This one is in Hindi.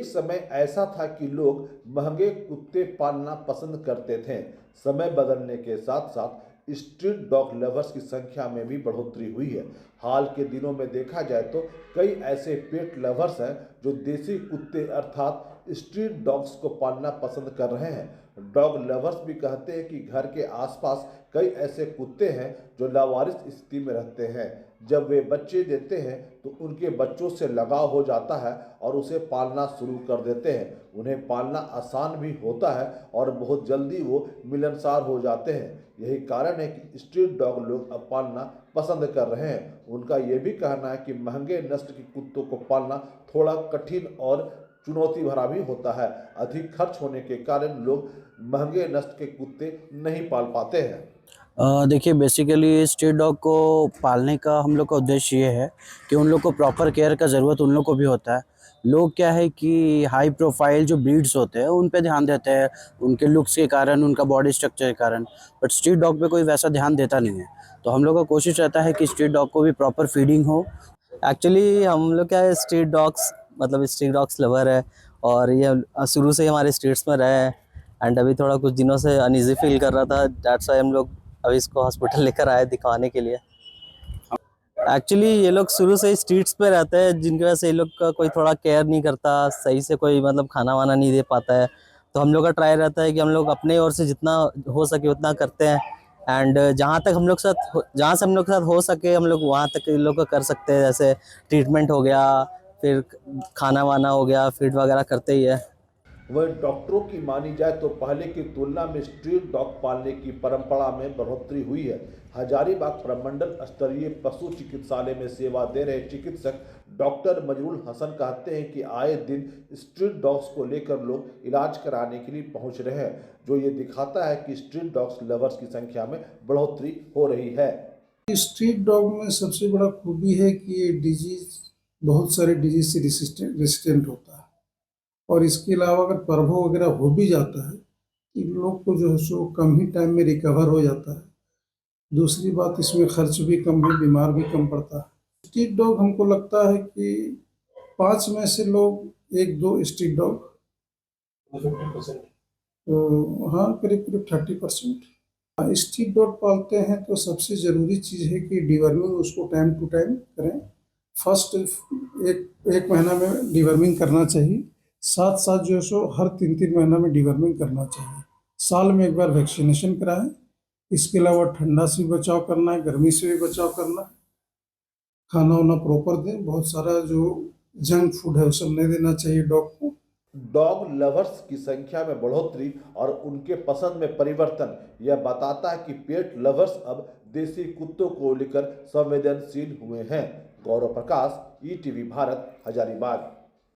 एक समय ऐसा था कि लोग महंगे कुत्ते पालना पसंद करते थे। समय बदलने के साथ साथ स्ट्रीट डॉग लवर्स की संख्या में भी बढ़ोतरी हुई है। हाल के दिनों में देखा जाए तो कई ऐसे पेट लवर्स हैं जो देसी कुत्ते अर्थात स्ट्रीट डॉग्स को पालना पसंद कर रहे हैं। डॉग लवर्स भी कहते हैं कि घर के आसपास कई ऐसे कुत्ते हैं जो लावारिस स्थिति में रहते हैं। जब वे बच्चे देते हैं तो उनके बच्चों से लगाव हो जाता है और उसे पालना शुरू कर देते हैं। उन्हें पालना आसान भी होता है और बहुत जल्दी वो मिलनसार हो जाते हैं। यही कारण है कि स्ट्रीट डॉग लोग अब पालना पसंद कर रहे हैं। उनका ये भी कहना है कि महंगे नस्ल के कुत्तों को पालना थोड़ा कठिन और चुनौती भरा भी होता है। अधिक खर्च होने के कारण लोग महंगे नस्ल के कुत्ते नहीं पाल पाते हैं। देखिए, बेसिकली स्ट्रीट डॉग को पालने का हम लोग का उद्देश्य ये है कि उन लोग को प्रॉपर केयर का ज़रूरत उन लोग को भी होता है। लोग क्या है कि हाई प्रोफाइल जो ब्रीड्स होते हैं उन पे ध्यान देते हैं, उनके लुक्स के कारण, उनका बॉडी स्ट्रक्चर के कारण, बट स्ट्रीट डॉग पे कोई वैसा ध्यान देता नहीं है। तो हम लोग का कोशिश रहता है कि स्ट्रीट डॉग को भी प्रॉपर फीडिंग हो। एक्चुअली हम लोग क्या है, स्ट्रीट डॉग्स मतलब स्ट्रीट डॉग्स लवर है, और ये शुरू से ही हमारे स्ट्रीट्स में रहे हैं। एंड अभी थोड़ा कुछ दिनों से अनईजी फील कर रहा था, दैट्स व्हाई हम लोग अभी इसको हॉस्पिटल लेकर आए दिखाने के लिए। एक्चुअली ये लोग शुरू से ही स्ट्रीट्स पे रहते हैं, जिनकी वजह से ये लोग का कोई थोड़ा केयर नहीं करता, सही से कोई मतलब खाना वाना नहीं दे पाता है। तो हम लोग का ट्राई रहता है कि हम लोग अपने ओर से जितना हो सके उतना करते हैं। एंड जहाँ से हम लोग के साथ हो सके हम लोग वहाँ तक इन लोग को कर सकते हैं। जैसे ट्रीटमेंट हो गया, फिर खाना वाना हो गया, फीड वगैरह करते ही है। वह डॉक्टरों की मानी जाए तो पहले की तुलना में स्ट्रीट डॉग पालने की परंपरा में बढ़ोतरी हुई है। हजारीबाग प्रमंडल स्तरीय पशु चिकित्सालय में सेवा दे रहे चिकित्सक डॉक्टर मजरुल हसन कहते हैं कि आए दिन स्ट्रीट डॉग्स को लेकर लोग इलाज कराने के लिए पहुंच रहे हैं, जो ये दिखाता है कि स्ट्रीट डॉग्स लवर्स की संख्या में बढ़ोतरी हो रही है। स्ट्रीट डॉग में सबसे बड़ा खूबी है कि ये बहुत सारे डिजीज से रेसिस्टेंट होता है, और इसके अलावा अगर प्रभाव वगैरह हो भी जाता है तो लोग को जो है सो कम ही टाइम में रिकवर हो जाता है। दूसरी बात, इसमें खर्च भी कम है, बीमार भी कम पड़ता है। स्ट्रीट डॉग हमको लगता है कि 5 में से लोग 1-2 स्ट्रीट डॉग, तो हाँ करीब करीब 30%। स्ट्रीट डॉग पालते हैं तो सबसे ज़रूरी चीज़ है कि डिवर्मिंग उसको टाइम टू टाइम करें। फर्स्ट एक महीना में डिवर्मिंग करना चाहिए, साथ साथ जो है सो हर 3-3 महीना में डिवर्मिंग करना चाहिए। साल में एक बार वैक्सीनेशन कराएं। इसके अलावा ठंडा से भी बचाव करना है, गर्मी से भी बचाव करना है। खाना वाना प्रॉपर दें, बहुत सारा जो जंक फूड है वो सब नहीं देना चाहिए डॉग को। डॉग लवर्स की संख्या में बढ़ोतरी और उनके पसंद में परिवर्तन यह बताता है कि पेट लवर्स अब देसी कुत्तों को लेकर संवेदनशील हुए हैं। गौरव प्रकाश, ईटीवी भारत, हजारीबाग।